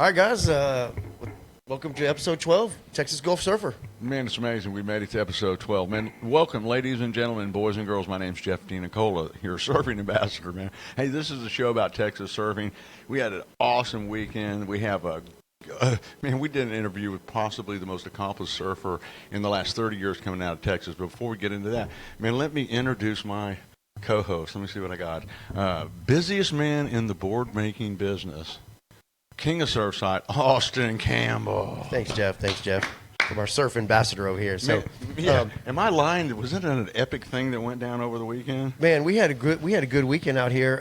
All right, guys. Welcome to episode 12, Texas Gulf Surfer. Man, it's amazing. We made it to episode 12. Man, welcome, ladies and gentlemen, boys and girls. My name's Jeff DiNicola, your surfing ambassador, man. Hey, this is a show about Texas surfing. We had an awesome weekend. We have we did an interview with possibly the most accomplished surfer in the last 30 years coming out of Texas. But before we get into that, man, let me introduce my co-host. Let me see what I got. Busiest man in the board-making business. King of Surfside, Austin Campbell. Thanks, Jeff. From our surf ambassador over here. So, am I lying? Was it an epic thing that went down over the weekend? Man, we had a good weekend out here.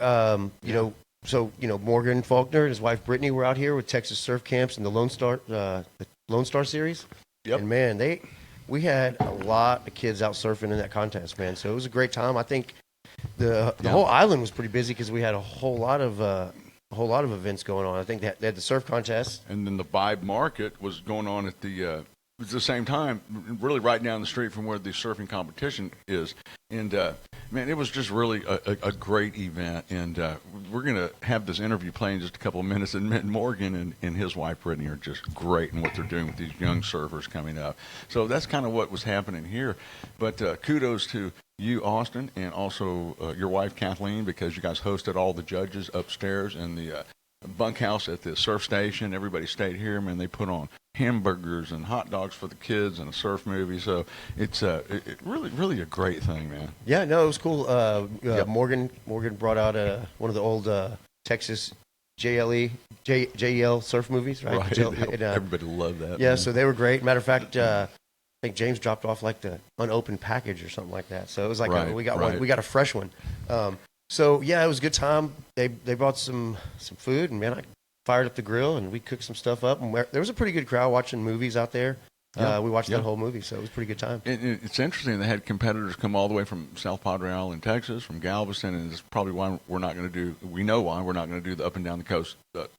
Morgan Faulkner and his wife Brittany were out here with Texas Surf Camps and the Lonestar Series. Yep. And man, we had a lot of kids out surfing in that contest, man. So it was a great time. I think the whole island was pretty busy because we had a whole lot of events going on. I think they had the surf contest. And then the Vibe Market was going on at the same time, really right down the street from where the surfing competition is. And, man, it was just really a great event. And we're going to have this interview playing in just a couple of minutes. And Morgan and his wife, Brittany, are just great in what they're doing with these young surfers coming up. So that's kind of what was happening here. But kudos to you, Austin, and also your wife, Kathleen, because you guys hosted all the judges upstairs in the bunkhouse at the surf station. Everybody stayed here, man. They put on hamburgers and hot dogs for the kids and a surf movie. So it's really a great thing, man. Yeah, no, it was cool. Yep. Morgan brought out one of the old Texas JEL surf movies, right? Right. Everybody loved that. Yeah, man. So they were great. Matter of fact, I think James dropped off like the unopened package or something like that. So it was like we got a fresh one. So yeah, it was a good time. They brought some food, and man, I fired up the grill and we cooked some stuff up. And there was a pretty good crowd watching movies out there. We watched that whole movie, so it was a pretty good time. It's interesting. They had competitors come all the way from South Padre Island, Texas, from Galveston, and it's probably why we're not going to do. We know why we're not going to do the up and down the coast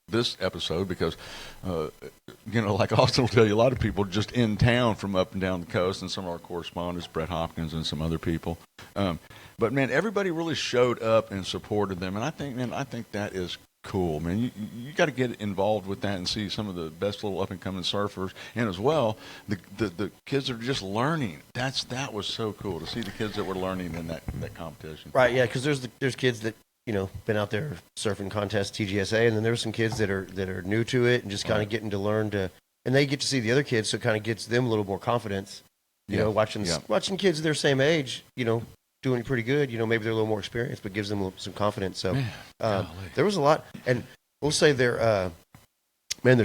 this episode because, like Austin will tell you, a lot of people just in town from up and down the coast, and some of our correspondents, Brett Hopkins, and some other people. But man, everybody really showed up and supported them, and I think that is cool, man. You got to get involved with that and see some of the best little up and coming surfers, and as well the kids that are just learning. That was so cool to see the kids that were learning in that competition. Right, yeah, because there's kids that been out there surfing contests, TGSA, and then there's some kids that are new to it and just kind of getting to learn to, and they get to see the other kids, so it kind of gets them a little more confidence. Watching kids their same age, doing pretty good. Maybe they're a little more experienced, but gives them some confidence. So there was a lot, and we'll say their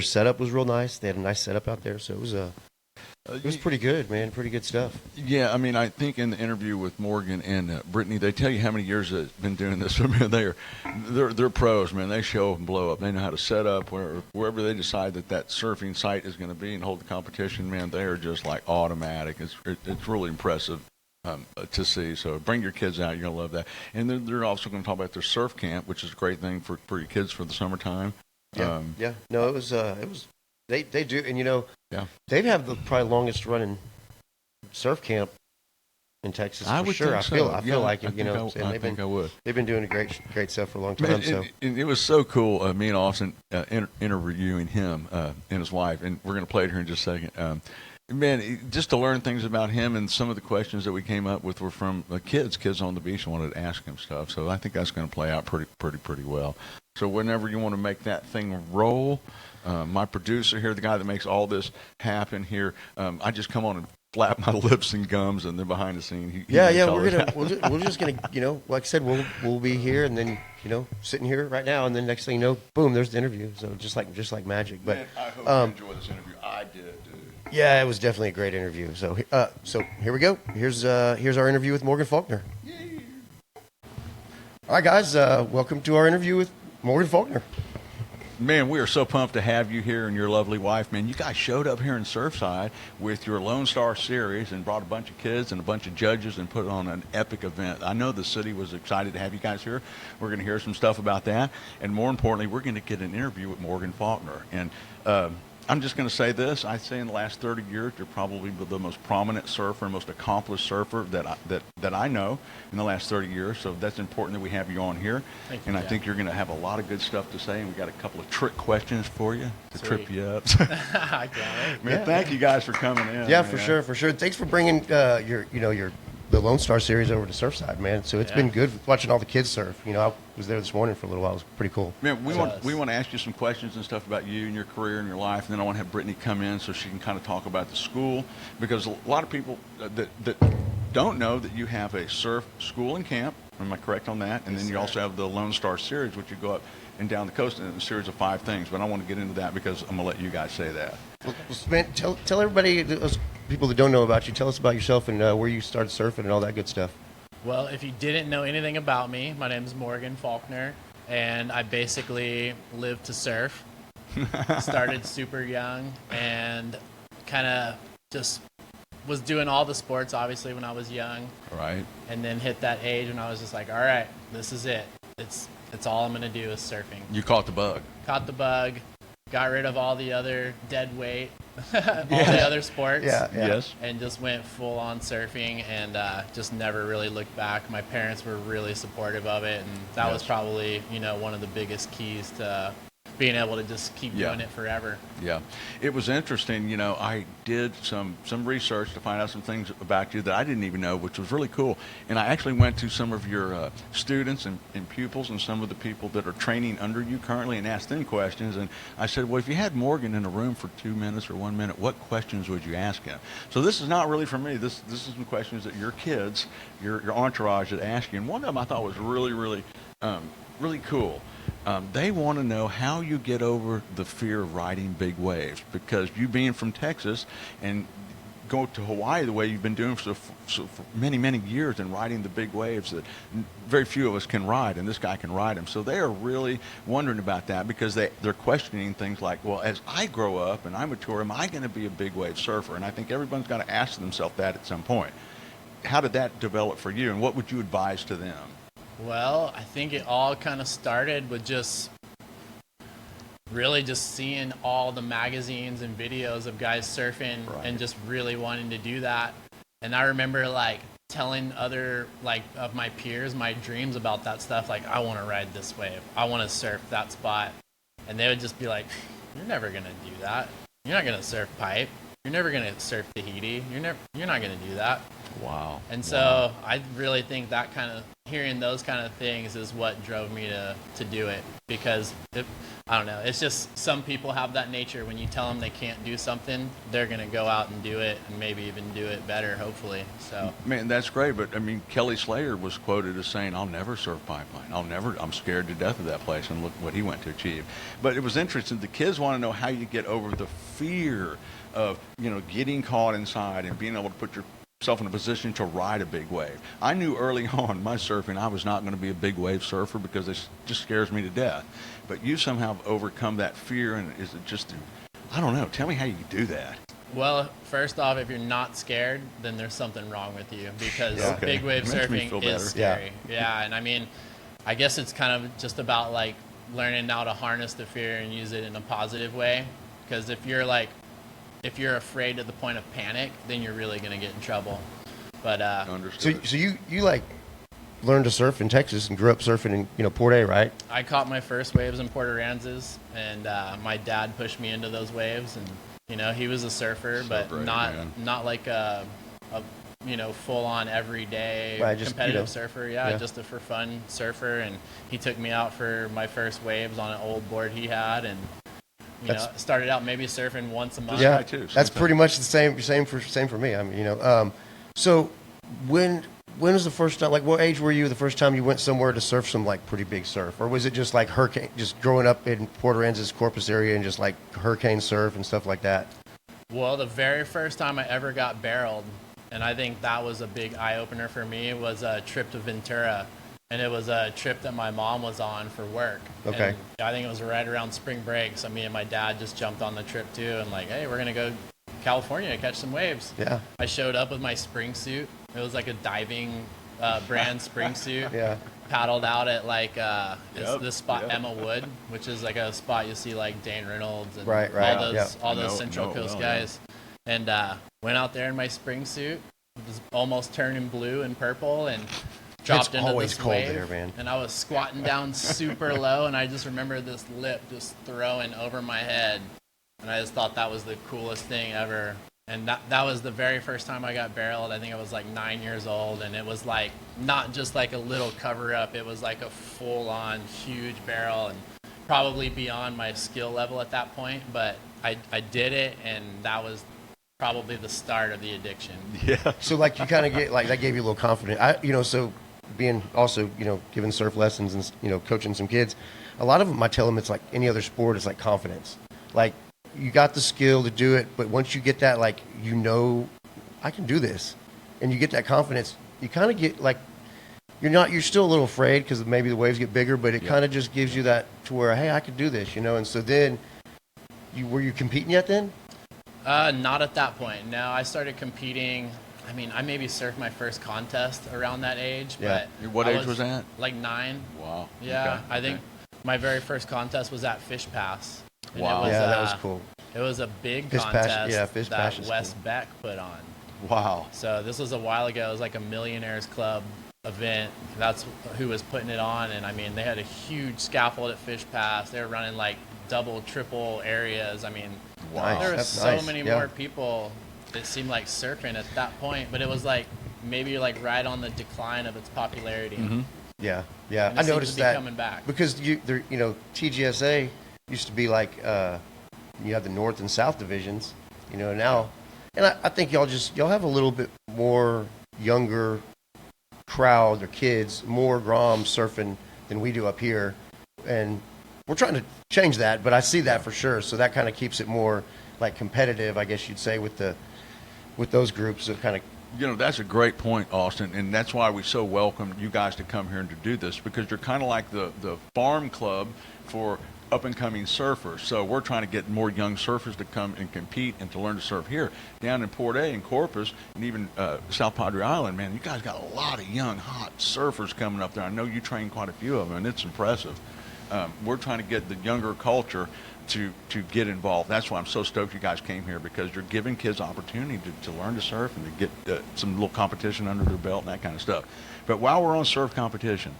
setup was real nice. They had a nice setup out there, so it was pretty good, man. Pretty good stuff. Yeah, I mean, I think in the interview with Morgan and Brittany, they tell you how many years they've been doing this. They're pros, man. They show up and blow up. They know how to set up wherever they decide that surfing site is going to be and hold the competition. Man, they are just like automatic. It's really impressive to see. So bring your kids out. You're going to love that. And they're also going to talk about their surf camp, which is a great thing for your kids for the summertime. Yeah. No, it was they do, and they've had the probably longest running surf camp in Texas for sure. I feel like it. They've been doing great stuff for a long time. And it was so cool. Me and Austin interviewing him and his wife, and we're going to play it here in just a second. Man, just to learn things about him, and some of the questions that we came up with were from kids on the beach, wanted to ask him stuff. So I think that's going to play out pretty well. So whenever you want to make that thing roll, my producer here, the guy that makes all this happen here, I just come on and flap my lips and gums, and then behind the scene, we're just gonna, like I said, we'll be here, and then sitting here right now, and then next thing you know, boom, there's the interview. So just like magic. But man, I hope you enjoy this interview. I did. Yeah, it was definitely a great interview. So here we go. Here's our interview with Morgan Faulkner. Yay. All right, guys, welcome to our interview with Morgan Faulkner. Man, we are so pumped to have you here and your lovely wife. Man, you guys showed up here in Surfside with your Lonestar Series and brought a bunch of kids and a bunch of judges and put on an epic event. I know the city was excited to have you guys here. We're going to hear some stuff about that. And more importantly, we're going to get an interview with Morgan Faulkner. And I'm just going to say this. I'd say in the last 30 years, you're probably the most prominent surfer, most accomplished surfer that I know in the last 30 years. So that's important that we have you on here. Thank you, and I Jack. think you're going to have a lot of good stuff to say. And we got a couple of trick questions for you to Sweet. trip you up. I can't wait. Man, thank you guys for coming in. Yeah, man. for sure. Thanks for bringing the Lonestar Series over to Surfside, man. So it's been good watching all the kids surf. You know, I was there this morning for a little while. It was pretty cool. Man, we want to ask you some questions and stuff about you and your career and your life, and then I want to have Brittany come in so she can kind of talk about the school, because a lot of people that don't know that you have a surf school and camp. Am I correct on that? And then you also have the Lonestar Series, which you go up and down the coast in a series of 5 things. But I want to get into that because I'm going to let you guys say that. Well, man, tell everybody, those people that don't know about you, tell us about yourself and where you started surfing and all that good stuff. Well, if you didn't know anything about me, my name is Morgan Faulkner, and I basically live to surf. Started super young and kind of just was doing all the sports, obviously, when I was young. Right. And then hit that age when I was just like, all right, this is it. It's all I'm going to do is surfing. You caught the bug. Caught the bug, got rid of all the other dead weight, all the other sports. Yeah. Yes. And just went full on surfing and just never really looked back. My parents were really supportive of it, and that was probably, one of the biggest keys to being able to just keep doing it forever. Yeah. It was interesting. I did some research to find out some things about you that I didn't even know, which was really cool. And I actually went to some of your students and pupils and some of the people that are training under you currently and asked them questions. And I said, well, if you had Morgan in a room for 2 minutes or 1 minute, what questions would you ask him? So this is not really for me. This is some questions that your kids, your entourage would ask you. And one of them I thought was really, really, really cool. They want to know how you get over the fear of riding big waves, because you being from Texas and go to Hawaii the way you've been doing for many, many years and riding the big waves that very few of us can ride, and this guy can ride them. So they are really wondering about that, because they're questioning things like, well, as I grow up and I mature, am I going to be a big wave surfer? And I think everyone's got to ask themselves that at some point. How did that develop for you, and what would you advise to them? Well, I think it all kind of started with just really just seeing all the magazines and videos of guys surfing and just really wanting to do that. And I remember telling other of my peers my dreams about that stuff. Like, I want to ride this wave. I want to surf that spot. And they would just be like, you're never going to do that. You're not going to surf pipe. You're never going to surf Tahiti. You're not going to do that. Wow. And so I really think that hearing those kind of things is what drove me to do it, because I don't know, it's just some people have that nature. When you tell them they can't do something, they're going to go out and do it, and maybe even do it better, hopefully. So man, that's great. But I mean, Kelly Slater was quoted as saying, I'll never surf Pipeline. I'm scared to death of that place, and look what he went to achieve. But it was interesting. The kids want to know how you get over the fear of getting caught inside and being able to put yourself in a position to ride a big wave. I knew early on my surfing I was not going to be a big wave surfer because it just scares me to death. But you somehow have overcome that fear, and is it just, I don't know, tell me how you do that. Well, first off, if you're not scared, then there's something wrong with you, because big wave surfing is scary. Yeah, and I mean, I guess it's kind of just about learning how to harness the fear and use it in a positive way, because if you're afraid to the point of panic, then you're really going to get in trouble. But so you learned to surf in Texas and grew up surfing in Port A, right? I caught my first waves in Port Aransas, and my dad pushed me into those waves, and he was a surfer, but not like a full on everyday competitive surfer. Just a for fun surfer, and he took me out for my first waves on an old board he had, and started out maybe surfing once a month. Yeah, that's pretty much the same for me. I mean, so when was the first time? What age were you the first time you went somewhere to surf some pretty big surf, or was it just hurricane? Just growing up in Port Aransas, Corpus area, and just hurricane surf and stuff like that? Well, the very first time I ever got barreled, and I think that was a big eye opener for me, was a trip to Ventura. And it was a trip that my mom was on for work. Okay. And I think it was right around spring break. So me and my dad just jumped on the trip too, and hey, we're going to go California to catch some waves. Yeah. I showed up with my spring suit. It was like a diving brand spring suit. Yeah. paddled out at like this spot yep. Emma Wood, which is like a spot you see like Dane Reynolds and Right, all those yeah. Central No, Coast well, guys, and went out there in my spring suit, was almost turning blue and purple, and dropped into always this cold wave, there, man. and I was squatting down super low, and I just remember this lip just throwing over my head, and I just thought that was the coolest thing ever. And that was the very first time I got barreled. I think I was like 9 years old, and it was like not just like a little cover up. It was like a full on huge barrel, and probably beyond my skill level at that point. But I did it, and that was probably the start of the addiction. Yeah. So like you kind of get like that gave you a little confidence. So being also giving surf lessons and coaching some kids, a lot of them I tell them it's like any other sport. It's like confidence. Like you got the skill to do it, but once you get that, like I can do this, and you get that confidence, you kind of get like you're still a little afraid because maybe the waves get bigger, but it kind of just gives you that to where, hey, I could do this, And so then were you competing yet then? Not at that point. No, I started competing. I mean, I maybe surfed my first contest around that age. Yeah. But What age was that? Like 9. Wow. Yeah, Okay. I think my very first contest was at Fish Pass. And Wow. It was, Yeah, that was cool. It was a big Fish Pass- contest yeah, Fish Pass that is Wes cool. Beck put on. Wow. So this was a while ago. It was like a Millionaires Club event. That's who was putting it on. And I mean, they had a huge scaffold at Fish Pass. They were running like double, triple areas. I mean, Wow. there was That's so nice. many Yeah. more people that seemed like surfing at that point. But it was like maybe like right on the decline of its popularity. Mm-hmm. Yeah. And I it seems noticed to be that coming back. because TGSA used to be like you have the North and South divisions, now, and I think y'all have a little bit more younger crowd or kids, more Grom surfing than we do up here, and we're trying to change that, but I see that for sure. So that kind of keeps it more like competitive, I guess you'd say, with those groups that kind of. That's a great point, Austin, and that's why we so welcome you guys to come here and to do this, because you're kind of like the farm club for up-and-coming surfers. So we're trying to get more young surfers to come and compete and to learn to surf here. Down in Port A and Corpus and even South Padre Island, man, you guys got a lot of young, hot surfers coming up there. I know you train quite a few of them, and it's impressive. We're trying to get the younger culture to get involved. That's why I'm so stoked you guys came here, because you're giving kids opportunity to learn to surf and to get some little competition under their belt and that kind of stuff. But while we're on surf competition,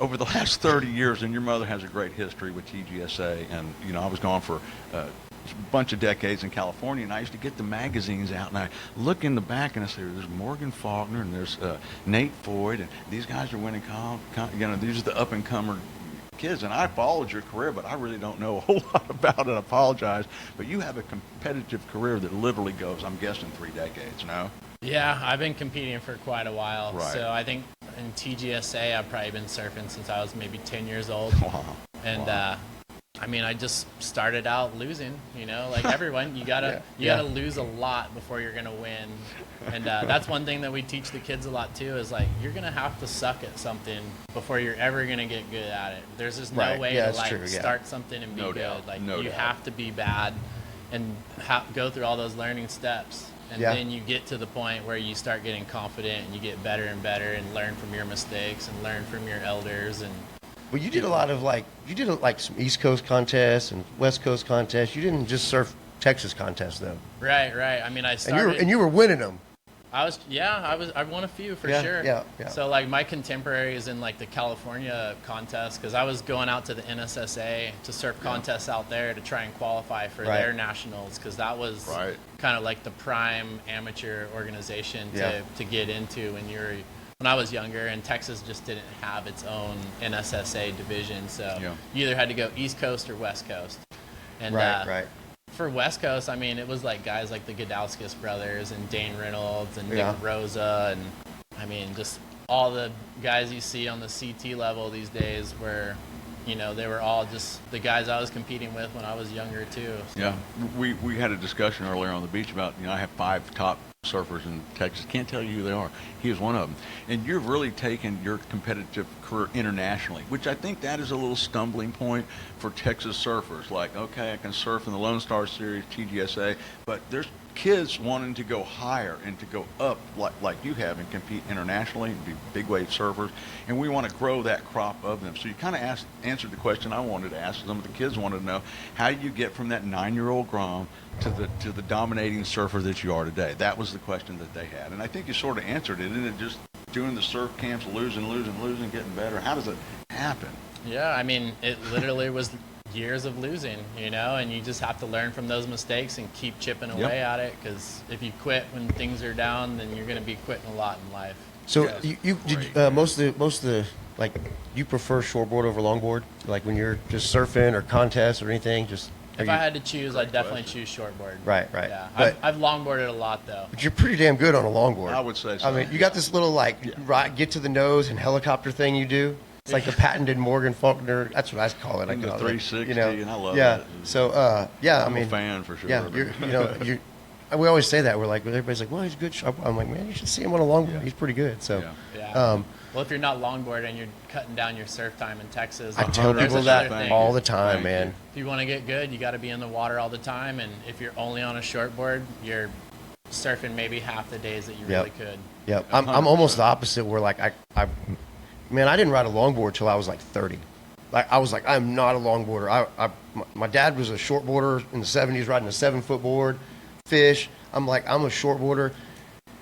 over the last 30 years, and your mother has a great history with TGSA, and I was gone for a bunch of decades in California, and I used to get the magazines out, and I look in the back and I say, there's Morgan Faulkner, and there's Nate Foyd, and these guys are winning these are the up-and-comer kids, and I followed your career, but I really don't know a whole lot about it. I apologize, but you have a competitive career that literally goes, I'm guessing, 3 decades, no? Yeah, I've been competing for quite a while. Right. So I think in TGSA, I've probably been surfing since I was maybe 10 years old. Wow. And Wow. I mean, I just started out losing, like everyone. You gotta lose a lot before you're gonna win. And that's one thing that we teach the kids a lot too, is like you're gonna have to suck at something before you're ever gonna get good at it. There's just no Right. way Yeah, to that's like true, yeah. start something and be No good. doubt. Like No you doubt. have to be bad and go through all those learning steps. And Yeah. then you get to the point where you start getting confident and you get better and better and learn from your mistakes and learn from your elders. And Well, you did a lot of some East Coast contests and West Coast contests. You didn't just surf Texas contests though. right. I mean, I And started. you were winning them. I won a few for Yeah, sure. yeah. So like my contemporaries in like the California contest, because I was going out to the NSSA to surf contests out there to try and qualify for Right. their nationals, because that was Right. kind of like the prime amateur organization Yeah. to get into when I was younger, and Texas just didn't have its own NSSA division, so Yeah. you either had to go East Coast or West Coast. And Right. for West Coast, I mean, it was like guys like the Godowskis brothers and Dane Reynolds and Yeah. Nick Rosa, and I mean, just all the guys you see on the CT level these days were, they were all just the guys I was competing with when I was younger too. So. Yeah, we had a discussion earlier on the beach about, I have 5 top surfers in Texas. Can't tell you who they are. He is one of them. And you've really taken your competitive career internationally, which I think that is a little stumbling point for Texas surfers. Like, okay, I can surf in the Lonestar Series, TGSA, but there's kids wanting to go higher and to go up like you have and compete internationally and be big wave surfers, and we want to grow that crop of them. So you kind of answered the question I wanted to ask. Some of the kids wanted to know, how do you get from that 9-year-old Grom to the dominating surfer that you are today? That was the question that they had, and I think you sort of answered it. Isn't it just doing the surf camps, losing, getting better? How does it happen? Yeah, I mean, it literally was years of losing, you know, and you just have to learn from those mistakes and keep chipping away at it, because if you quit when things are down, then you're going to be quitting a lot in life. So Yes, most of the like, you prefer shortboard over longboard, like when you're just surfing or contests or anything? Just If I had to choose, I'd definitely choose shortboard. Right. Yeah, But, I've longboarded a lot though. but you're pretty damn good on a longboard. I would say so. I mean, you got this little get to the nose and helicopter thing you do. It's like the patented Morgan Faulkner. That's what I call it. I And the call 360, it, you know? and I love yeah. that. So I'm I mean, a fan for sure. yeah, we always say that. We're like, everybody's like, well, he's a good shot. I'm like, man, you should see him on a longboard. Yeah. He's pretty good. So. Yeah. Yeah. Well, if you're not longboarding, you're cutting down your surf time in Texas. I tell There's people another that thing. all the time, Thank man. If you want to get good, you got to be in the water all the time. And if you're only on a shortboard, you're surfing maybe half the days that you really could. Yep. I'm almost the opposite. Where like I didn't ride a longboard till I was like 30. Like I was like, I'm not a longboarder. My dad was a shortboarder in the 70s, riding a 7-foot board, fish. I'm like, I'm a shortboarder.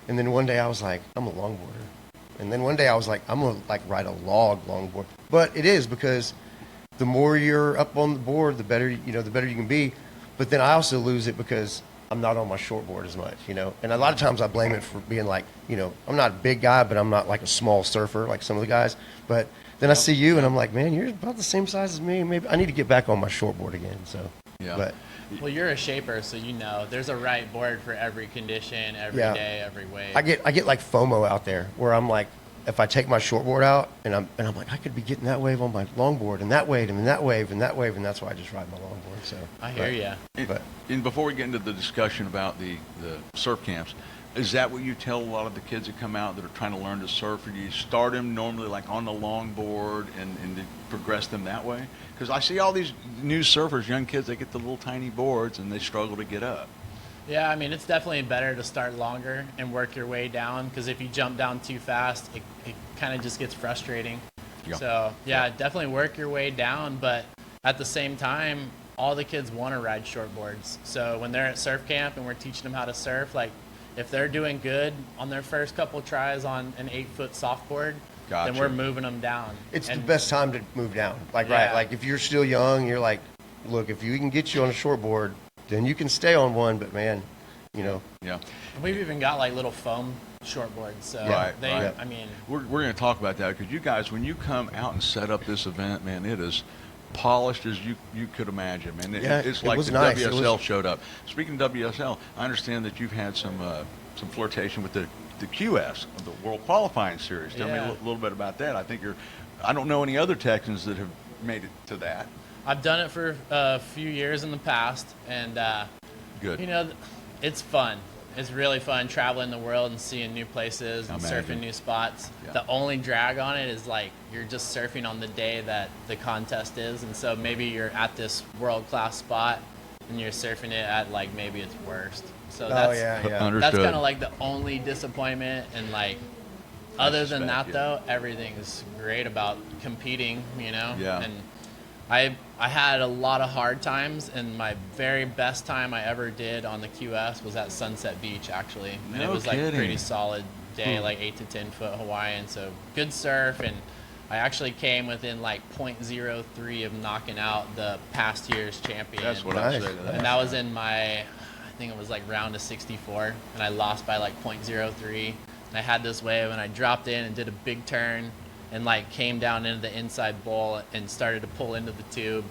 And then one day I was like, I'm a longboarder. And then one day I was like, I'm gonna like ride a longboard. But it is, because the more you're up on the board, the better you can be. But then I also lose it because I'm not on my shortboard as much, you know. And a lot of times I blame it for being like, you know, I'm not a big guy, but I'm not like a small surfer like some of the guys. But then I see you and I'm like, man, you're about the same size as me. Maybe I need to get back on my shortboard again. So Yeah. But Well, you're a shaper, so you know there's a right board for every condition, every day, every wave. I get like FOMO out there where I'm like, if I take my shortboard out and I'm like, I could be getting that wave on my longboard and that wave and that wave and that wave, and that's why I just ride my longboard. So I hear you. And before we get into the discussion about the surf camps, is that what you tell a lot of the kids that come out that are trying to learn to surf? Or do you start them normally like on the longboard and progress them that way? Because I see all these new surfers, young kids, they get the little tiny boards and they struggle to get up. Yeah, I mean, it's definitely better to start longer and work your way down, because if you jump down too fast, it kind of just gets frustrating. Yeah. So, yeah, definitely work your way down, but at the same time, all the kids want to ride shortboards. So when they're at surf camp and we're teaching them how to surf, like if they're doing good on their first couple tries on an 8-foot softboard, Gotcha. then we're moving them down. it's the best time to move down. Like Yeah. right, like if you're still young, you're like, look, if you can get you on a shortboard, then you can stay on one. But man, you know, Yeah. We've even got like little foam shortboards. So Right, they, right. I mean, We're going to talk about that because you guys, when you come out and set up this event, man, it is polished as you could imagine, man. It's it like was the nice. WSL showed up. Speaking of WSL, I understand that you've had some flirtation with the QS, the World Qualifying Series. Tell me a little bit about that. I don't know any other Texans that have made it to that. I've done it for a few years in the past, and Good. you know, it's fun. It's really fun traveling the world and seeing new places and surfing new spots. Yeah. The only drag on it is like you're just surfing on the day that the contest is, and so maybe you're at this world-class spot and you're surfing it at like maybe its worst. So that's Understood. that's kind of like the only disappointment, and like other than suspect, that though, everything's great about competing, you know. Yeah. And I had a lot of hard times, and my very best time I ever did on the QS was at Sunset Beach, actually. And it No was like a kidding. pretty solid day, like 8 to 10 foot Hawaiian. So good surf, and I actually came within like 0.03 of knocking out the past year's champion. That's what Nice. I say to that. And that was in my, I think it was like round of 64, and I lost by like 0.03. And I had this wave, and I dropped in and did a big turn, and like came down into the inside bowl and started to pull into the tube,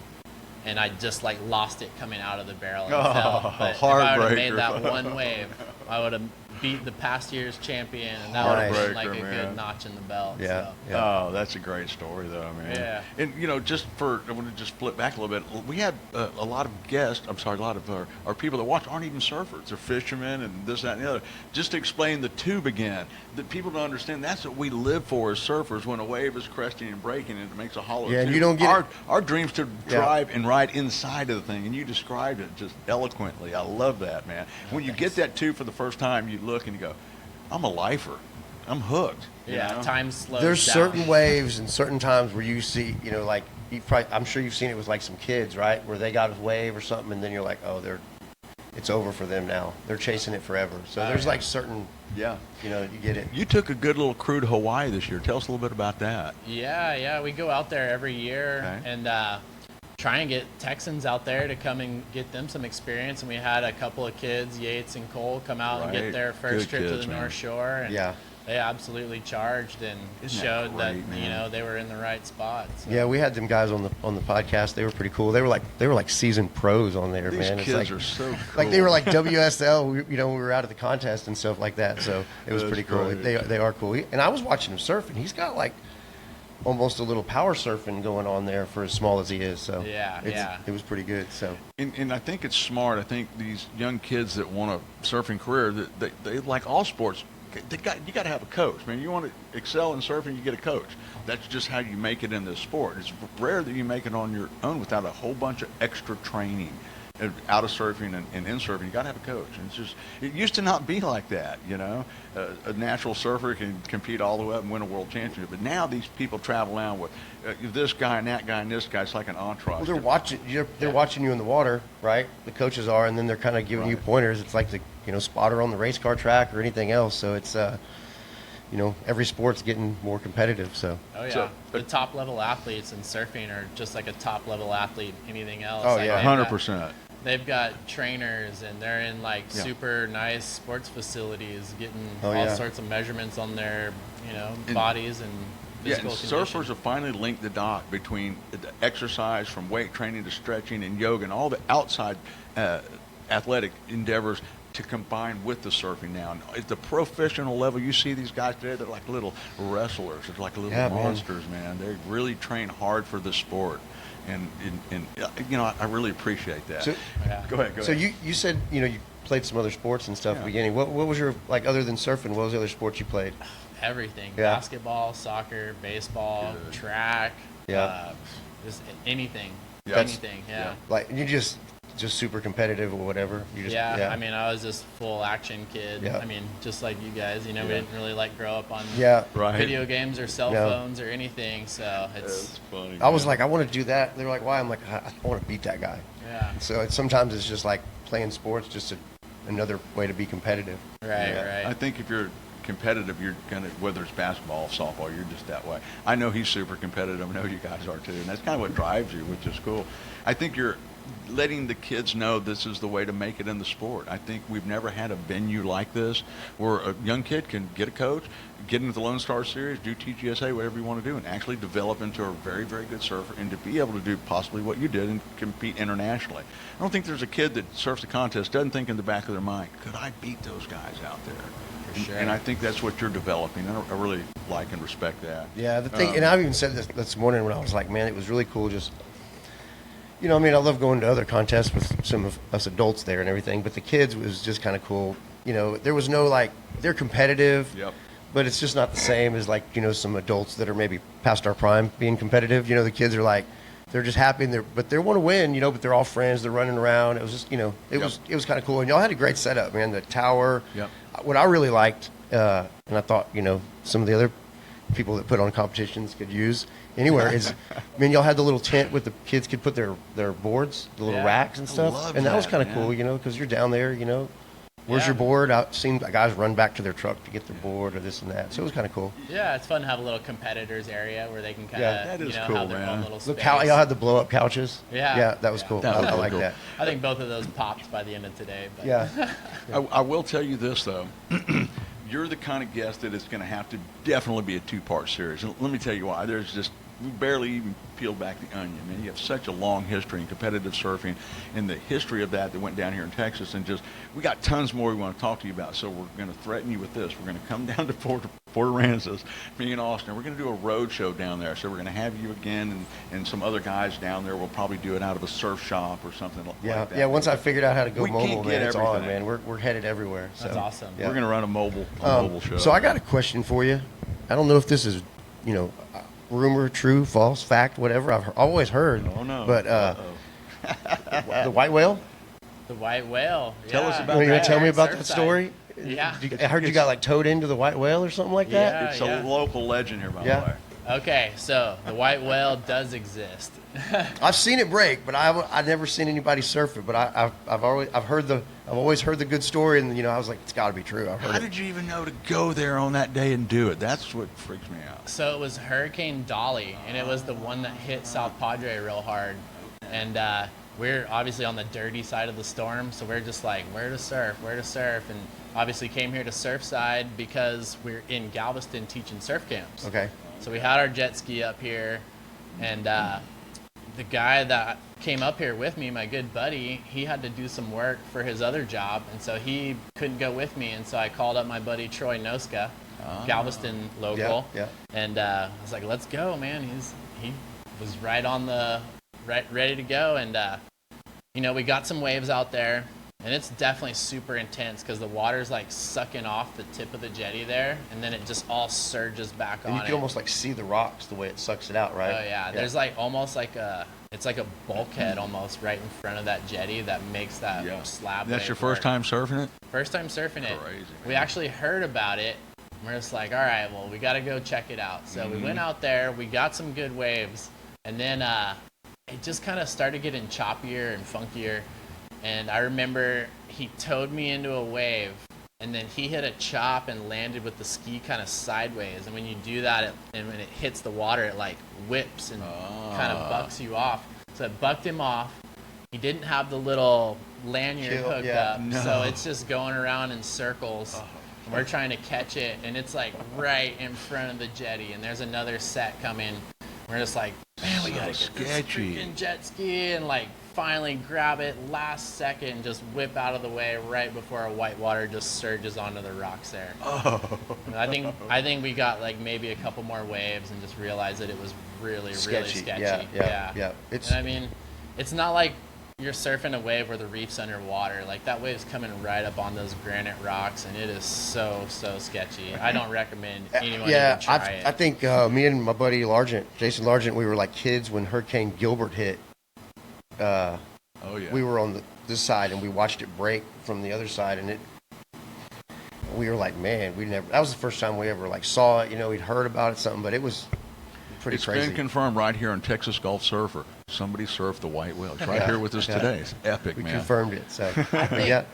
and I just like lost it coming out of the barrel and fell. But if I would have made heartbreaker. that one wave, I would have beat the past year's champion, and that Nice. would have been like a Heartbreaker, man. good notch in the belt. Yeah. So. Yeah. Oh, that's a great story, though, man. Yeah. And, you know, I want to just flip back a little bit. We had a lot of guests, a lot of our people that watch aren't even surfers. They're fishermen and this, that, and the other. Just to explain the tube again, that people don't understand, that's what we live for as surfers. When a wave is cresting and breaking and it makes a hollow Yeah, and tube. you don't get our dreams to drive and ride inside of the thing, and you described it just eloquently. I love that, man. When you get that tube for the first time, you look and you go, I'm a lifer. I'm hooked. you Yeah, know? time slows There's down. certain waves and certain times where you see, you know, like I'm sure you've seen it with like some kids, right? Where they got a wave or something, and then you're like, oh, it's over for them now. They're chasing it forever. So there's like certain, Yeah. you know, you get it. You took a good little crew to Hawaii this year. Tell us a little bit about that. Yeah, we go out there every year Okay. and try and get Texans out there to come and get them some experience. And we had a couple of kids, Yates and Cole, come out and Right. get their first Good trip to kids, the man. North Shore. And Yeah. they absolutely charged and Isn't that showed that, great, you man? know, they were in the right spot. So. Yeah, we had them guys on the podcast. They were pretty cool. They were like seasoned pros on there, These man. kids It's like, are so cool. like they were like WSL. We were out at the contest and stuff like that. So it was That's pretty cool. great. They are cool. And I was watching him surf, and he's got like almost a little power surfing going on there for as small as he is. So Yeah. it was pretty good. So And I think it's smart. I think these young kids that want a surfing career, that they like all sports, you got to have a coach, man. You want to excel in surfing, you get a coach. That's just how you make it in this sport. It's rare that you make it on your own without a whole bunch of extra training out of surfing and in surfing. You got to have a coach. And it's just, it used to not be like that, you know. A natural surfer can compete all the way up and win a world championship, but now these people travel around with this guy and that guy and this guy. It's like an entourage. well, they're watching you in the water, right? The coaches are, and then they're kind of giving you pointers. It's like the spotter on the race car track or anything else. So it's every sport's getting more competitive. So Oh yeah, So- the top level athletes in surfing are just like a top level athlete. Anything else? Oh, Like, yeah. they've got- 100%. They've got trainers and they're in like Yeah. super nice sports facilities, getting Oh, all yeah. sorts of measurements on their And- bodies and Yeah, physical and condition. surfers have finally linked the dot between the exercise, from weight training to stretching and yoga and all the outside athletic endeavors to combine with the surfing now. And at the professional level, you see these guys today, they're like little wrestlers. They're like little Yeah, man. monsters, man. They really train hard for the sport. And I really appreciate that. So- Yeah. Go ahead. So you said you played some other sports and stuff at Yeah. the beginning. What was your, like, other than surfing? What was the other sports you played? Everything: Yeah. basketball, soccer, baseball, Good. track, Yeah. just anything. Yeah. Anything. Yeah. Like you just super competitive or whatever. You just Yeah, I mean, I was just full action kid. Yeah. I mean, just like you guys, we Yeah. didn't really like grow up on yeah. Right. video games or cell Yeah. phones or anything. So it's That's funny. I was man. like, I want to do that. They're like, why? I'm like, I want to beat that guy. yeah, So sometimes it's just like playing sports, just another way to be competitive. right, Yeah. I right. think if you're competitive, you're gonna, whether it's basketball, softball, you're just that way. I know he's super competitive. I know you guys are too, and that's kind of what drives you, which is cool. I think you're letting the kids know this is the way to make it in the sport. I think we've never had a venue like this where a young kid can get a coach, get into the Lonestar Series, do TGSA, whatever you want to do, and actually develop into a very, very good surfer, and to be able to do possibly what you did and compete internationally. I don't think there's a kid that surfs a contest doesn't think in the back of their mind, could I beat those guys out there? For sure. And I think that's what you're developing. I really like and respect that. Yeah, the thing, and I've even said this morning when I was like, man, it was really cool. Just, I love going to other contests with some of us adults there and everything, but the kids was just kind of cool. There was no like, they're competitive, Yep. but it's just not the same as like, some adults that are maybe past our prime being competitive. The kids are like, they're just happy, and but they want to win, but they're all friends. They're running around. It was just, it was kind of cool. And y'all had a great setup, man. The tower. Yep. What I really liked, and I thought, some of the other people that put on competitions could use anywhere is, y'all had the little tent with the kids could put their boards, the little Yeah. racks and stuff, love and that was that, kind of man. cool, because you're down there, where's Yeah. your board? I've seen guys run back to their truck to get their board or this and that, so it was kind of cool. Yeah, it's fun to have a little competitors area where they can kind Yeah, of that is cool, have their man. own little The space. y'all had the blow up couches. Yeah. that was Yeah. cool. That was I really like cool. that. I think both of those popped by the end of today. But Yeah. I will tell you this, though. You're the kind of guest that it's going to have to definitely be a two-part series. And let me tell you why. There's just we barely even peeled back the onion. Man, you have such a long history in competitive surfing, and the history of that went down here in Texas, and just we got tons more we want to talk to you about. So we're going to threaten you with this. We're going to come down to Port Aransas, me and Austin. We're going to do a road show down there. So we're going to have you again and some other guys down there. We'll probably do it out of a surf shop or something like that. Yeah. Once I figured out how to go We can't mobile, get man, it's everything. on, man. We're headed everywhere. So. That's awesome. Yeah. We're going to run a mobile show. So I got a question for you. I don't know if this is, rumor, true, false, fact, whatever. I've always heard. Oh no. But the white whale. The white whale. Tell us yeah. about You that. want to tell me about Surfside. that story? Yeah. I heard you got like towed into the white whale or something like that. Yeah. It's a local legend here, by the way. Okay, so the white whale does exist. I've seen it break, but I've never seen anybody surf it. But I've always heard the good story, and I was like, it's got to be true. I've heard How it. did you even know to go there on that day and do it? That's what freaks me out. So it was Hurricane Dolly, and it was the one that hit South Padre real hard. And we're obviously on the dirty side of the storm, so we're just like, where to surf, and obviously came here to Surfside because we're in Galveston teaching surf camps. Okay. So we had our jet ski up here, and the guy that came up here with me, my good buddy, he had to do some work for his other job, and so he couldn't go with me, and so I called up my buddy Troy Noska, Galveston local, and I was like, let's go, man. He was ready to go, and we got some waves out there, and it's definitely super intense because the water's like sucking off the tip of the jetty there, and then it just all surges back And on you can it. almost like see the rocks the way it sucks it out, right? Oh yeah, there's like almost like it's like a bulkhead almost right in front of that jetty that makes that slab. That's wave your first work. time surfing it? First time surfing it. Crazy, We man. actually heard about it. We're just like, all right, well, we got to go check it out. So we went out there. We got some good waves, and then it just kind of started getting choppier and funkier. And I remember he towed me into a wave, and then he hit a chop and landed with the ski kind of sideways. And when you do that, and when it hits the water, it like whips and kind of bucks you off. So it bucked him off. He didn't have the little lanyard hooked up, so it's just going around in circles. And we're trying to catch it, and it's like right in front of the jetty, and there's another set coming. We're just like, man, we gotta get this freaking jet ski, and like finally grab it last second and just whip out of the way right before our white water just surges onto the rocks there. I think we got like maybe a couple more waves and just realized that it was really sketchy. Yeah. And I mean, it's not like you're surfing a wave where the reef's underwater. Like that wave's coming right up on those granite rocks, and it is so sketchy. I don't recommend anyone even try it. I think me and my buddy Jason Largent, we were like kids when Hurricane Gilbert hit. We were on this side, and we watched it break from the other side, and we were like, man, that was the first time we ever like saw it. We'd heard about it, something, but it was pretty crazy. It's been confirmed right here on Texas Gulf Surfer. Somebody surfed the white whale. It's right here with us today. It's epic, We man. confirmed it. So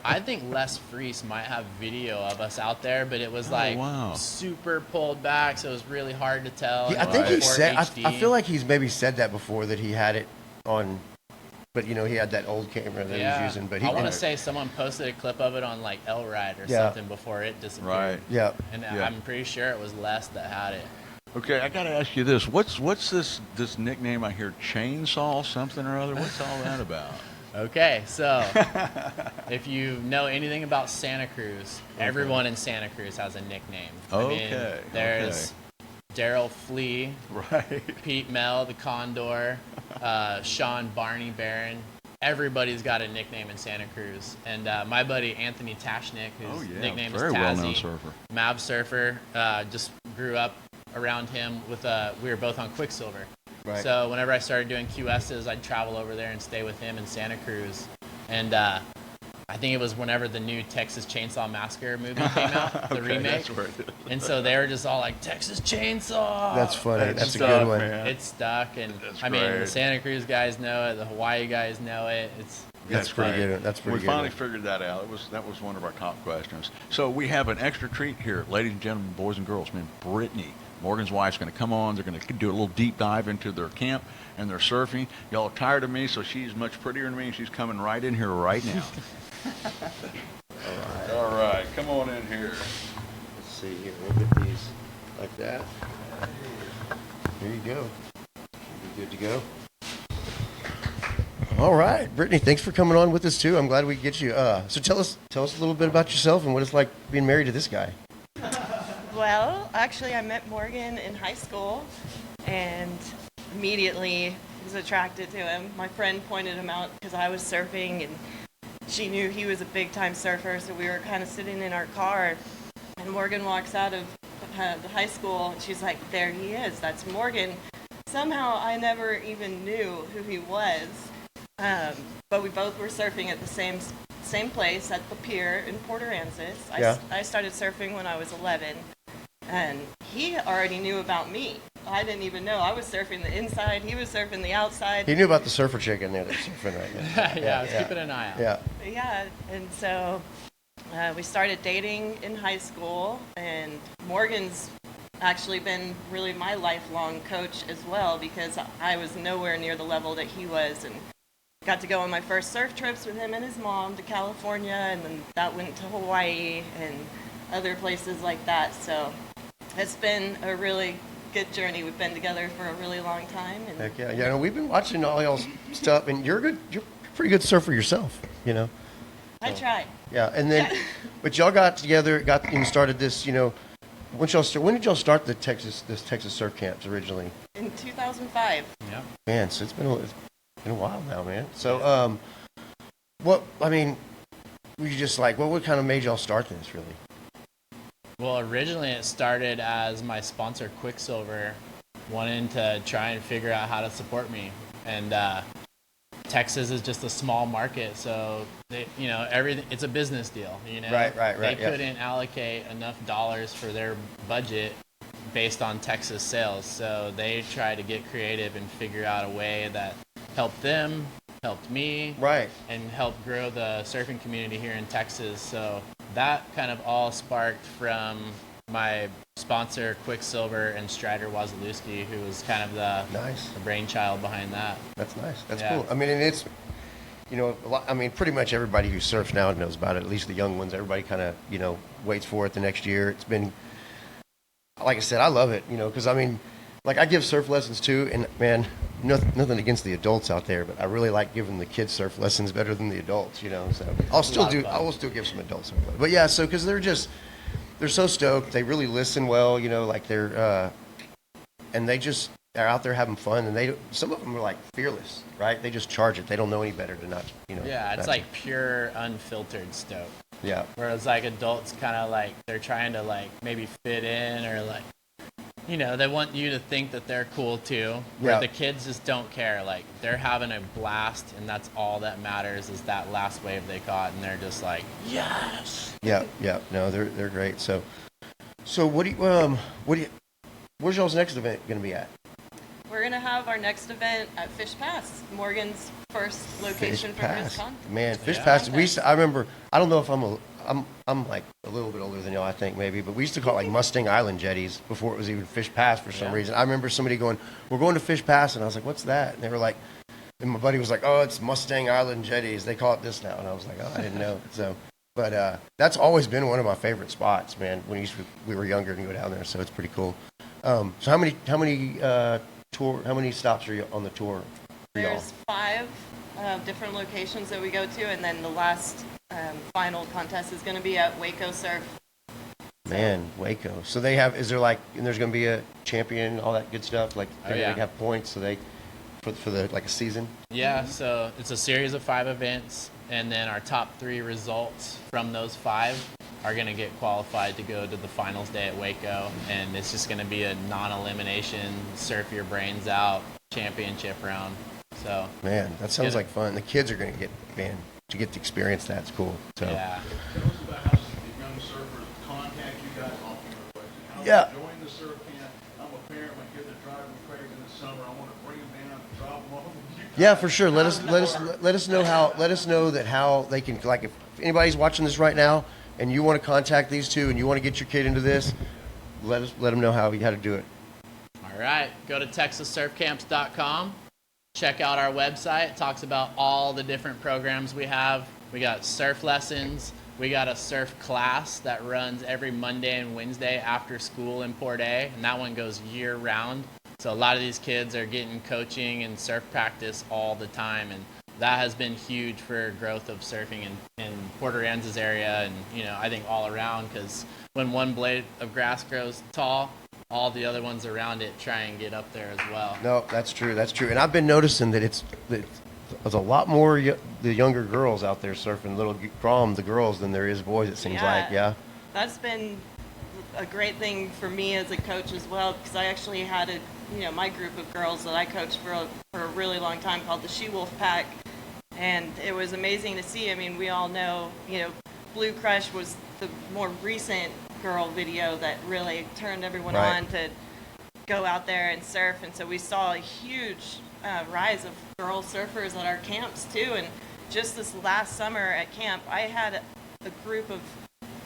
I think Les Freese might have video of us out there, but it was like super pulled back, so it was really hard to tell. I think he said. I HD. feel like he's maybe said that before, that he had it on, but he had that old camera that he was using. But I want to say someone posted a clip of it on like L Ride or something before it disappeared. Right. Yeah. And I'm pretty sure it was Les that had it. Okay, I got to ask you this. What's this nickname I hear? Chainsaw something or other? What's all that about? Okay, so if you know anything about Santa Cruz, everyone in Santa Cruz has a nickname. There's Daryl Flea, Pete Mel, the Condor, Sean Barney Barron. Everybody's got a nickname in Santa Cruz. And my buddy Anthony Tashnick, whose nickname is very Tazzy, well-known surfer. Mab surfer, just grew up around him with we were both on Quicksilver. Right. So whenever I started doing QSs, I'd travel over there and stay with him in Santa Cruz. And I think it was whenever the new Texas Chainsaw Massacre movie came out, the remake. That's where it is. And so they were just all like, Texas Chainsaw. That's funny. That's a stuck, good one. man. It's stuck. And That's I mean, the great. Santa Cruz guys know it. The Hawaii guys know it. That's pretty good. That's pretty We good. finally figured that out. That was one of our top questions. So we have an extra treat here, ladies and gentlemen, boys and girls. Man, Brittany, Morgan's wife's going to come on. They're going to do a little deep dive into their camp and their surfing. Y'all are tired of me, so she's much prettier than me, and she's coming right in here right now. All right. Come on in here. Let's see here. We'll get these like that. Here you go. Good to go. All right, Brittany, thanks for coming on with us too. I'm glad we could get you. So tell us a little bit about yourself and what it's like being married to this guy. Well, actually, I met Morgan in high school and immediately was attracted to him. My friend pointed him out because I was surfing and she knew he was a big-time surfer, so we were kind of sitting in our car and Morgan walks out of the high school and she's like, there he is, that's Morgan. Somehow I never even knew who he was, but we both were surfing at the same place at the pier in Port Aransas. I started surfing when I was 11. And he already knew about me. I didn't even know. I was surfing the inside. He was surfing the outside. He knew about the surfer chick in there that's surfing right now. Yeah, I was keeping an eye out. Yeah. Yeah, and so we started dating in high school. And Morgan's actually been really my lifelong coach as well because I was nowhere near the level that he was. And got to go on my first surf trips with him and his mom to California. And then that went to Hawaii and other places like that. So it's been a really good journey. We've been together for a really long time. And Heck yeah. Yeah, no, we've been watching all y'all's stuff, and you're a pretty good surfer yourself, you know. I try. Yeah, and then, but y'all got together, started this, you know. When did y'all start the Texas surf camps originally? In 2005. Yeah. Man, so it's been a while now, man. So, what kind of made y'all start this, really? Well, originally it started as my sponsor Quicksilver wanting to try and figure out how to support me. And Texas is just a small market, so everything, it's a business deal, you know. Right. They couldn't allocate enough dollars for their budget based on Texas sales, so they tried to get creative and figure out a way that helped them, helped me, right, and helped grow the surfing community here in Texas. So that kind of all sparked from my sponsor Quicksilver and Strider Wazalewski, who was kind of the brainchild behind that. That's nice. That's cool. I mean, and it's, pretty much everybody who surfs now knows about it, at least the young ones. Everybody kind of, waits for it the next year. It's been, like I said, I love it, because I give surf lessons too, and man, nothing against the adults out there, but I really like giving the kids surf lessons better than the adults, so I will still give some adult surf lessons. But yeah, so because they're so stoked, they really listen well, and they're out there having fun, and some of them are like fearless, right? They just charge it. They don't know any better to not, Yeah, it's like pure unfiltered stoke. Yeah. Whereas like adults kind of like they're trying to like maybe fit in or like, they want you to think that they're cool too. Where the kids just don't care. Like they're having a blast, and that's all that matters is that last wave they caught, and they're just like, yes. Yeah. No, they're great. So where's y'all's next event going to be at? We're going to have our next event at Fish Pass, Morgan's first location for his contest. Man, Fish Pass. I remember. I don't know if I'm like a little bit older than y'all, I think maybe, but we used to call it like Mustang Island jetties before it was even Fish Pass for some reason. I remember somebody going, "We're going to Fish Pass," and I was like, "What's that?" And they were like, and my buddy was like, "Oh, it's Mustang Island jetties. They call it this now." And I was like, "Oh, I didn't know." So, but that's always been one of my favorite spots, man. When we were younger and go down there, so it's pretty cool. So how many stops are you on the tour for y'all? There's 5 different locations that we go to, and then the last final contest is going to be at Waco Surf. Man, Waco. So there's going to be a champion, all that good stuff? Like, they have points, so for a season? Yeah, so it's a series of 5 events, and then our top 3 results from those 5 are going to get qualified to go to the finals day at Waco, and it's just going to be a non-elimination, surf your brains out championship round. So man, that sounds like fun. The kids are going to get to experience that. It's cool. So tell us about how the young surfers contact you guys often requesting. Yeah. Join the surf camp. I'm a parent. My kids are driving crazy in the summer. I want to bring them down and drop them off. Yeah, for sure. Let us know how they can, like, if anybody's watching this right now and you want to contact these two and you want to get your kid into this, let them know how to do it. All right, go to TexasSurfCamps.com. Check out our website. It talks about all the different programs we have. We got surf lessons. We got a surf class that runs every Monday and Wednesday after school in Port A, and that one goes year round. So a lot of these kids are getting coaching and surf practice all the time, and that has been huge for growth of surfing in Port Aransas area, and I think all around, because when one blade of grass grows tall, all the other ones around it try and get up there as well. No, that's true. That's true. And I've been noticing that there's a lot more the younger girls out there surfing little Grom, the girls, than there is boys, it seems like. Yeah. That's been a great thing for me as a coach as well, because I actually had my group of girls that I coached for a really long time called the She Wolf Pack, and it was amazing to see. I mean, we all know, Blue Crush was the more recent girl video that really turned everyone on to go out there and surf, and so we saw a huge rise of girl surfers at our camps too. And just this last summer at camp, I had a group of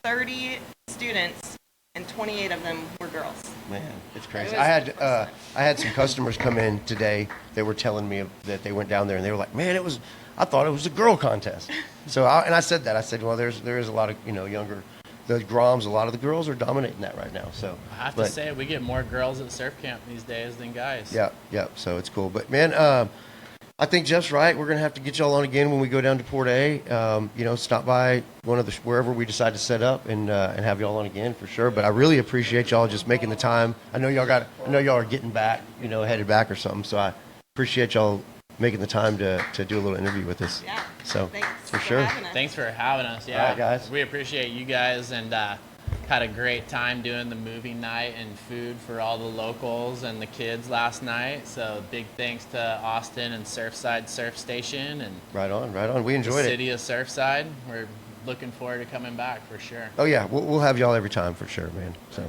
30 students, and 28 of them were girls. Man, it's crazy. I had some customers come in today. They were telling me that they went down there and they were like, "Man, I thought it was a girl contest." So I said that. I said, "Well, there is a lot of younger, the Groms. A lot of the girls are dominating that right now." So I have to say, we get more girls at surf camp these days than guys. Yeah. So it's cool. But man, I think Jeff's right. We're gonna have to get y'all on again when we go down to Port A. Stop by one of the wherever we decide to set up and have y'all on again for sure. But I really appreciate y'all just making the time. I know y'all are getting back, headed back or something. So I appreciate y'all making the time to do a little interview with us. Yeah. So thanks for sure. having us. Thanks for having us. Yeah, all right, guys. We appreciate you guys, and had a great time doing the movie night and food for all the locals and the kids last night. So big thanks to Austin and Surfside Surf Station and Right on. We enjoyed the it. city of Surfside. We're looking forward to coming back for sure. Oh yeah, we'll have y'all every time for sure, man. So,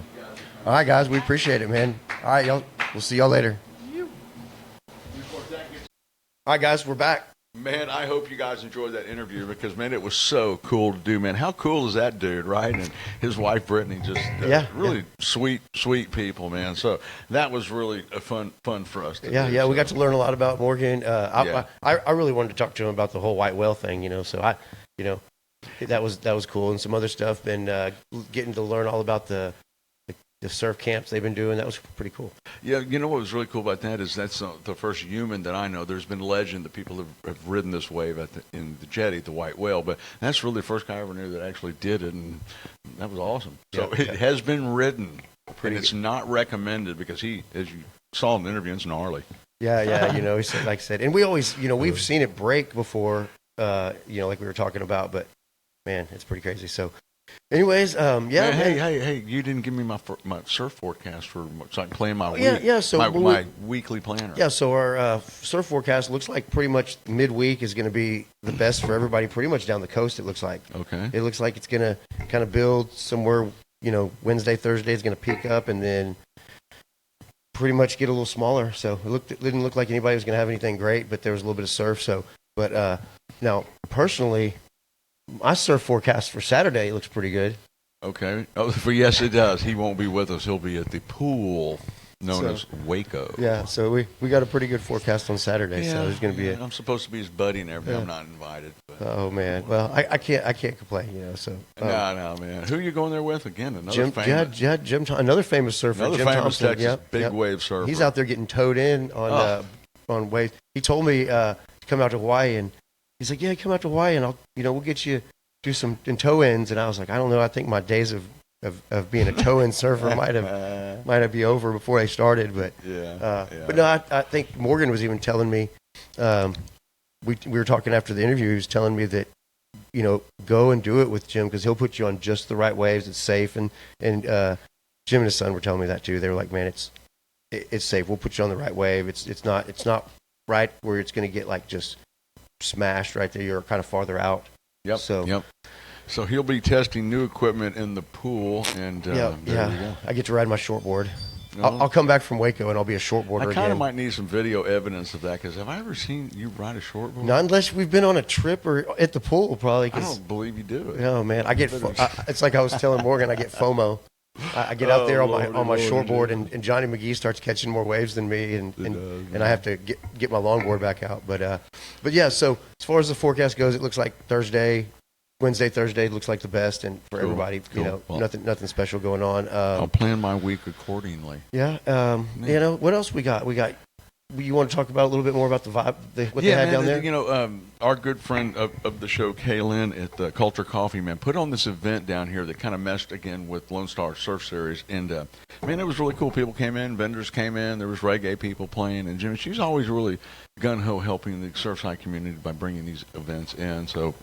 all right, guys, we appreciate it, man. All right, y'all. We'll see y'all later. All right, guys, we're back. Man, I hope you guys enjoyed that interview because, man, it was so cool to do, man. How cool is that dude, right? And his wife, Brittany, just really sweet people, man. So that was really a fun for us to do. We got to learn a lot about Morgan. I really wanted to talk to him about the whole white whale thing, so that was cool, and some other stuff, and getting to learn all about the surf camps they've been doing. That was pretty cool. Yeah, what was really cool about that is that's the first human that I know. There's been legend that people have ridden this wave in the jetty, the white whale, but that's really the first guy I ever knew that actually did it, and that was awesome. So it has been ridden, and it's not recommended because he, as you saw in the interview, it's gnarly. Yeah, he said, like I said, and we always, we've seen it break before, like we were talking about, but man, it's pretty crazy. So anyways, man, hey, you didn't give me my surf forecast so I can plan my week. So my weekly planner. Yeah, so our surf forecast looks like pretty much midweek is going to be the best for everybody pretty much down the coast, it looks like. Okay. It looks like it's going to kind of build somewhere, Wednesday, Thursday is going to peak up and then pretty much get a little smaller. So it didn't look like anybody was going to have anything great, but there was a little bit of surf. So, but now personally, my surf forecast for Saturday looks pretty good. Okay. Oh, yes, it does. He won't be with us. He'll be at the pool known as Waco. Yeah, so we got a pretty good forecast on Saturday. So there's going to be I'm supposed to be his buddy and everything. I'm not invited. But. Oh man, well I can't complain, So no, man. Who are you going there with again? Another famous. Jim, another famous surfer. Another Jim famous Thompson. Texas big wave surfer. He's out there getting towed in on waves. He told me to come out to Hawaii, and he's like, "Yeah, come out to Hawaii, and we'll get you do some tow ins." And I was like, "I don't know. I think my days of being a tow in surfer might have be over before they started." But but no, I think Morgan was even telling me. We were talking after the interview. He was telling me that go and do it with Jim because he'll put you on just the right waves. It's safe, and Jim and his son were telling me that too. They were like, "Man, it's safe. We'll put you on the right wave. It's not right where it's going to get like just smashed right there. You're kind of farther out." Yep. So he'll be testing new equipment in the pool, and I get to ride my shortboard. I'll come back from Waco and I'll be a shortboarder again. I kind of might need some video evidence of that because have I ever seen you ride a shortboard? Not unless we've been on a trip or at the pool, probably. I don't believe you do it. No, man, I get. It's like I was telling Morgan, I get FOMO. I get out there on my shortboard, and Johnny McGee starts catching more waves than me, and I have to get my longboard back out. But yeah. So as far as the forecast goes, it looks like Thursday Wednesday, Thursday looks like the best, and for Cool, everybody, cool. Well, nothing special going on. I'll plan my week accordingly. Yeah. What else we got? You want to talk about a little bit more about the vibe, what they Yeah, had man, down there? you know, our good friend of the show, Kaylin at the Culture Coffee, man, put on this event down here that kind of meshed again with Lonestar Surf Series, and man, it was really cool. People came in, vendors came in, there was reggae people playing, and Jimmy, she's always really gun ho helping the Surfside community by bringing these events in. So.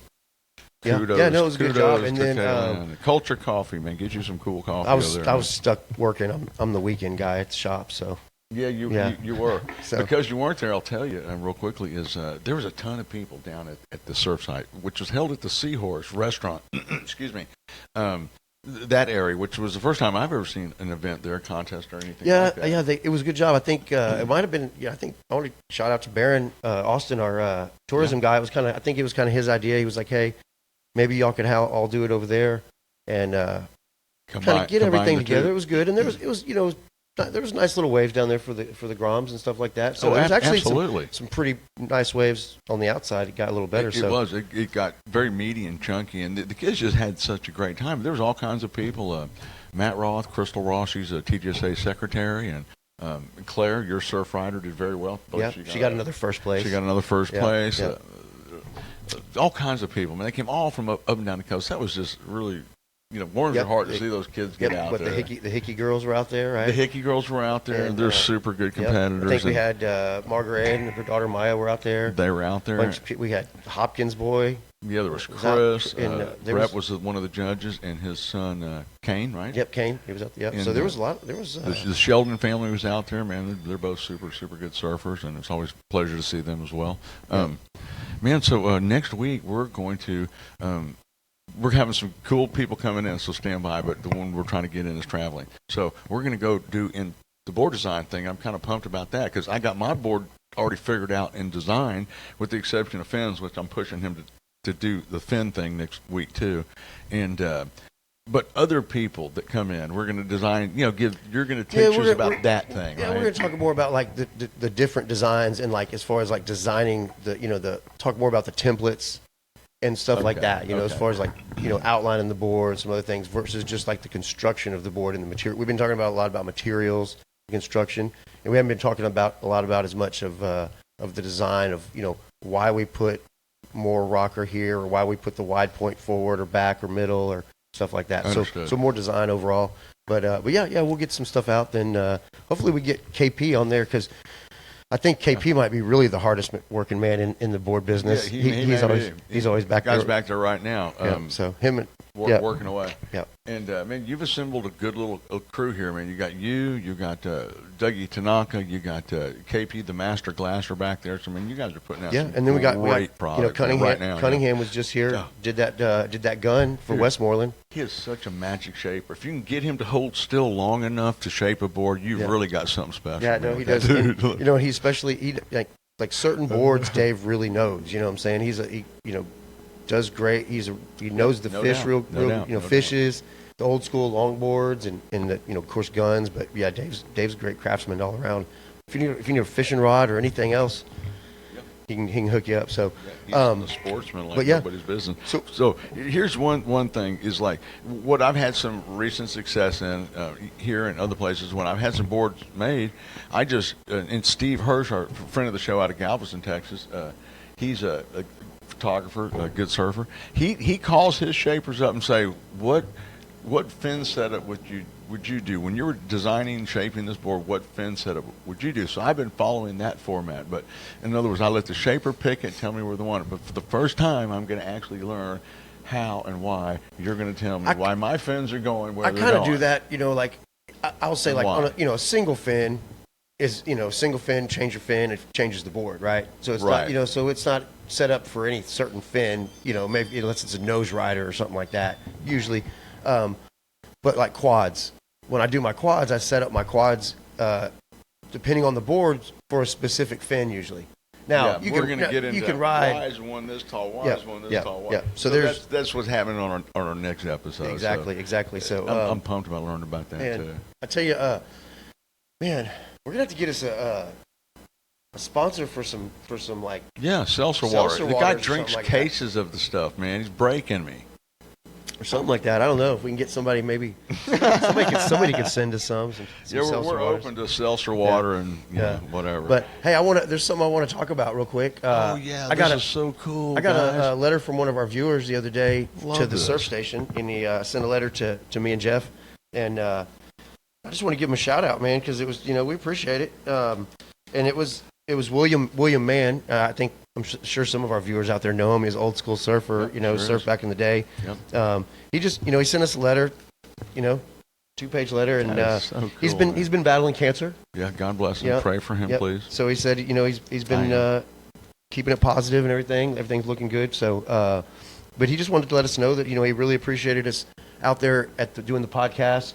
Kudos, yeah, no, it was a good job. And to then Kaylin. Culture Coffee, man, get you some cool coffee. I was over there, stuck working. I'm the weekend guy at the shop, so. Yeah, you were. So. Because you weren't there, I'll tell you real quickly, is there was a ton of people down at the Surfside, which was held at the Seahorse restaurant, excuse me, that area, which was the first time I've ever seen an event there, a contest or anything like that. Yeah, it was a good job. I think it might have been, I think I want to shout out to Barron Austin, our tourism guy. I think it was kind of his idea. He was like, hey, maybe y'all could all do it over there and kind of get everything together. It was good. And there was nice little waves down there for the Groms and stuff like that. So there was actually some pretty nice waves on the outside. It got a little better. It got very meaty and chunky, and the kids just had such a great time. There was all kinds of people. Matt Roth, Crystal Ross, she's a TGSA secretary, and Claire, your surf rider, did very well. Yeah, she got another first place. She got another first place. Yeah. All kinds of people. Man, they came all from up and down the coast. That was just really, warms your heart to see those kids get out there. The Hickey girls were out there, right? The Hickey girls were out there. And, they're super good competitors. I think we had Margaret and her daughter Maya were out there. They were out there. We had Hopkins boy. Yeah, there was Chris. Brett was one of the judges, and his son Kane, right? Yep, Kane. He was out there. Yep. So there was a lot. There was the Sheldon family was out there. Man, they're both super good surfers, and it's always a pleasure to see them as well. Man, so next week we're going to we're having some cool people coming in, so stand by. But the one we're trying to get in is traveling. So we're going to go do in the board design thing. I'm kind of pumped about that because I got my board already figured out and designed, with the exception of Finn's, which I'm pushing him to do the Finn thing next week too. And but other people that come in, we're going to design. You're going to teach us about that thing. Yeah, right? we're going to talk more about like the different designs and like as far as like designing talk more about the templates and stuff like that. As far as like outlining the board, some other things versus just like the construction of the board and the material. We've been talking a lot about materials, construction, and we haven't been talking a lot about as much of the design of why we put more rocker here or why we put the wide point forward or back or middle or stuff like that. So more design overall. But yeah, we'll get some stuff out. Then hopefully we get KP on there because I think KP might be really the hardest working man in the board business. Yeah, he's always back there. Guy's back there right now. So him and working away. Yeah. And man, you've assembled a good little crew here, man. You got Dougie Tanaka, you got KP, the master glasser back there. So I mean, you guys are putting out some and then we got product Cunningham. right now. Cunningham was just here. Did that gun for Westmoreland. He is such a magic shaper. If you can get him to hold still long enough to shape a board, you've really got something special. Yeah, no, he does. And, he especially like certain boards, Dave really knows. You know what I'm saying? He does great. He knows the fish real fishes, the old school longboards and the, of course guns. But yeah, Dave's a great craftsman all around. If you need a fishing rod or anything else, he can hook you up. So he's a sportsman like nobody's business. So here's one thing is like what I've had some recent success in here and other places when I've had some boards made. I just and Steve Hirsch, our friend of the show out of Galveston, Texas, he's a photographer, a good surfer. He calls his shapers up and say, what fin setup would you do when you were designing and shaping this board? What fin setup would you do? So I've been following that format, but in other words, I let the shaper pick it, tell me where they want it. But for the first time, I'm going to actually learn how and why you're going to tell me why my fins are going where they're going. I kind of do that, like I'll say like on a single fin is single fin, change your fin, it changes the board, right? So it's not so it's not set up for any certain fin, maybe unless it's a nose rider or something like that usually. But like quads, when I do my quads, I set up my quads depending on the boards for a specific fin usually. Now you can ride. Why is one this tall? Why is one this tall? Yeah. So that's what's happening on our next episode. Exactly. So I'm pumped about learning about that too. I tell you, man, we're gonna have to get us a sponsor for some like Yeah, seltzer Seltzer water. The water guy or drinks something like that. cases of the stuff, man. He's breaking me. or something like that. I don't know if we can get somebody maybe somebody could send us some Yeah, we're seltzer waters. open to seltzer water and Yeah. whatever. But hey, there's something I want to talk about real quick. oh yeah, I got this is so cool. I got guys. a letter from one of our viewers the other day Love to the this. surf station, and he sent a letter to me and Jeff, and I just want to give him a shout out, man, because it was we appreciate it, and it was William Mann. I'm sure some of our viewers out there know him. He's an old school surfer, Yep, sure surfed is. back in the day. Yep. He just he sent us a letter, 2-page letter, and That is so cool, he's man. been battling cancer. Yeah, God bless him. Yep. Pray for him, Yep. please. So he said, he's been keeping it positive and everything. Everything's looking good. So, but he just wanted to let us know that he really appreciated us out there doing the podcast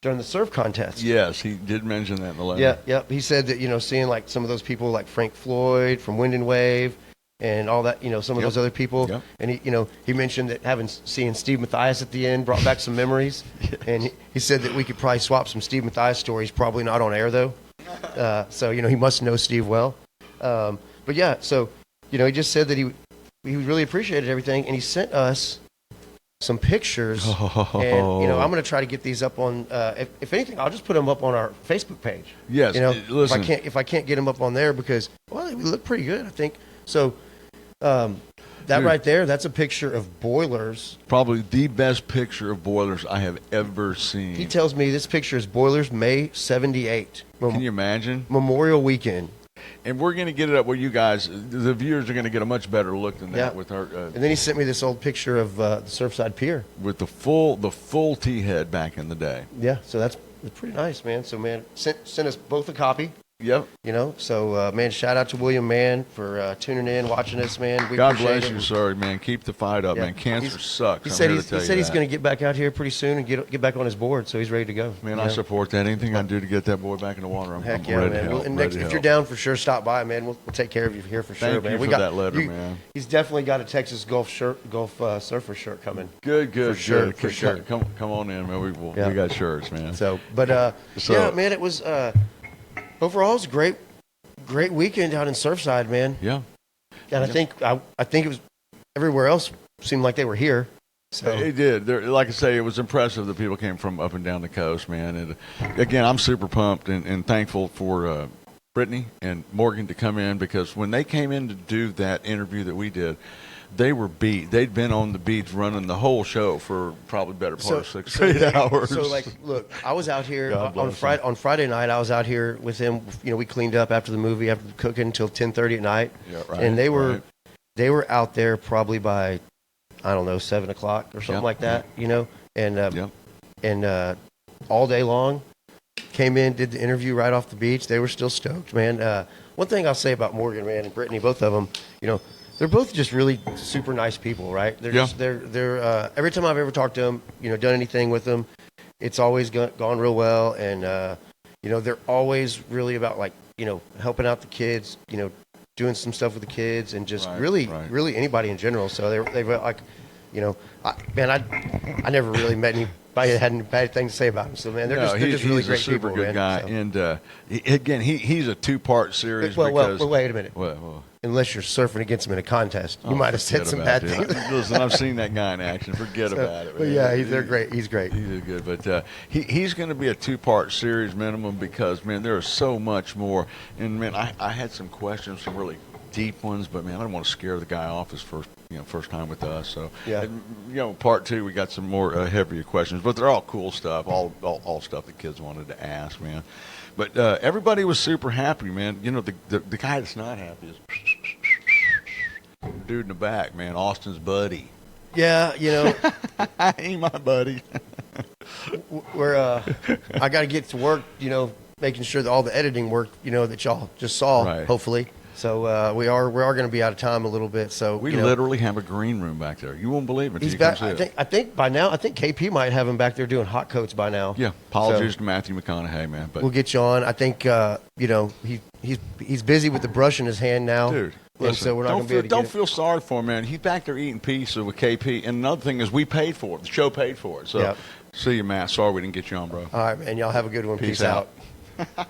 during the surf contest. Yes, he did mention that in the letter. Yeah. He said that seeing like some of those people like Frank Floyd from Wind and Wave and all that, some of Yep. those other people. Yep. And he mentioned that seeing Steve Mathias at the end brought back some memories. And he said that we could probably swap some Steve Mathias stories, probably not on air though. So he must know Steve well. But yeah, so he just said that he really appreciated everything, and he sent us some pictures. And I'm going to try to get these up on. If anything, I'll just put them up on our Facebook page. Yes, listen. if I can't get them up on there because they look pretty good, I think. So that Dude. right there, that's a picture of boilers. Probably the best picture of boilers I have ever seen. He tells me this picture is boilers May '78, Can you imagine? Memorial Weekend. And we're going to get it up where you guys, the viewers, are going to get a much better look than that Yeah. with our And then he sent me this old picture of the Surfside Pier. with the full T head back in the day. Yeah, so that's pretty nice, man. So, man, sent us both a copy. Yep. So, man, shout out to William Mann for tuning in, watching us, man. We God appreciate bless it. you, sir, man. Keep the fight up, Yeah. man. Cancer sucks. He I'm said here to tell you he's that. going to get back out here pretty soon and get back on his board, so he's ready to go. Man, you I know? support that. Anything I do to get that boy back in the water, I'm Heck yeah, ready to man. help. And ready next, to if help. you're down for sure, stop by, man. We'll take care of you here for sure, Thank man. you for that letter, man. He's definitely got a Texas Gulf surfer shirt coming. Good. For sure. Come on in, man. We Yeah. got shirts, man. So, but So- yeah, man, it was overall it was a great weekend out in Surfside, man. Yeah. And I think it was everywhere else seemed like they were here. So It did. Like I say, it was impressive that people came from up and down the coast, man. And again, I'm super pumped and thankful for Brittany and Morgan to come in, because when they came in to do that interview that we did, they were beat. They'd been on the beach running the whole show for probably better part of 6 to 8 hours. So like, look, I was out here God on bless Friday night. I was out here with him. We cleaned up after the movie, after cooking until 10:30 at night. Yeah, right, And they right. were out there probably by, I don't know, 7 o'clock or something Yep, like that. And Yep. and all day long. Came in, did the interview right off the beach. They were still stoked, man. One thing I'll say about Morgan, man, and Brittany, both of them, they're both just really super nice people, right? They're Yeah. just, they're every time I've ever talked to them, done anything with them, it's always gone real well. And, they're always really about like, helping out the kids, doing some stuff with the kids and just Right, really, right. really anybody in general. So they've like, I never really met anybody that had any bad thing to say about him. So man, they're just really he's great a super people, good man. guy. So. And again, he's a 2-part series. Well, because, wait a minute. Well, Unless you're surfing against him in a contest, you might have said forget some about bad it. things. Listen, I've seen that guy in action. Forget about it. But man. yeah, they're great. He's great. He did good, but he's going to be a 2-part series minimum, because man, there is so much more. And man, I had some questions, some really deep ones, but man, I don't want to scare the guy off his first time with us. So Yeah. and, part 2, we got some more heavier questions, but they're all cool stuff, all stuff the kids wanted to ask, man. But everybody was super happy, man. The guy that's not happy is dude in the back, man, Austin's buddy. Yeah, Ain't my buddy. I got to get to work, making sure that all the editing work, that y'all just saw, Right. hopefully. So we are going to be out of time a little bit. So We literally have a green room back there. You won't believe it. he's until you back. come see it. I think by now, KP might have him back there doing hot coats by now. Yeah, apologies So to Matthew McConaughey, man. But we'll get you on. I think he's busy with the brush in his hand now. dude, and listen, so we're not don't going to be able to don't get it. feel sorry for him, man. He's back there eating pizza with KP. And another thing is, we paid for it. The show paid for it. So, Yep. see you, Matt. Sorry we didn't get you on, bro. All right, man. Y'all have a good one. Peace Peace out. out.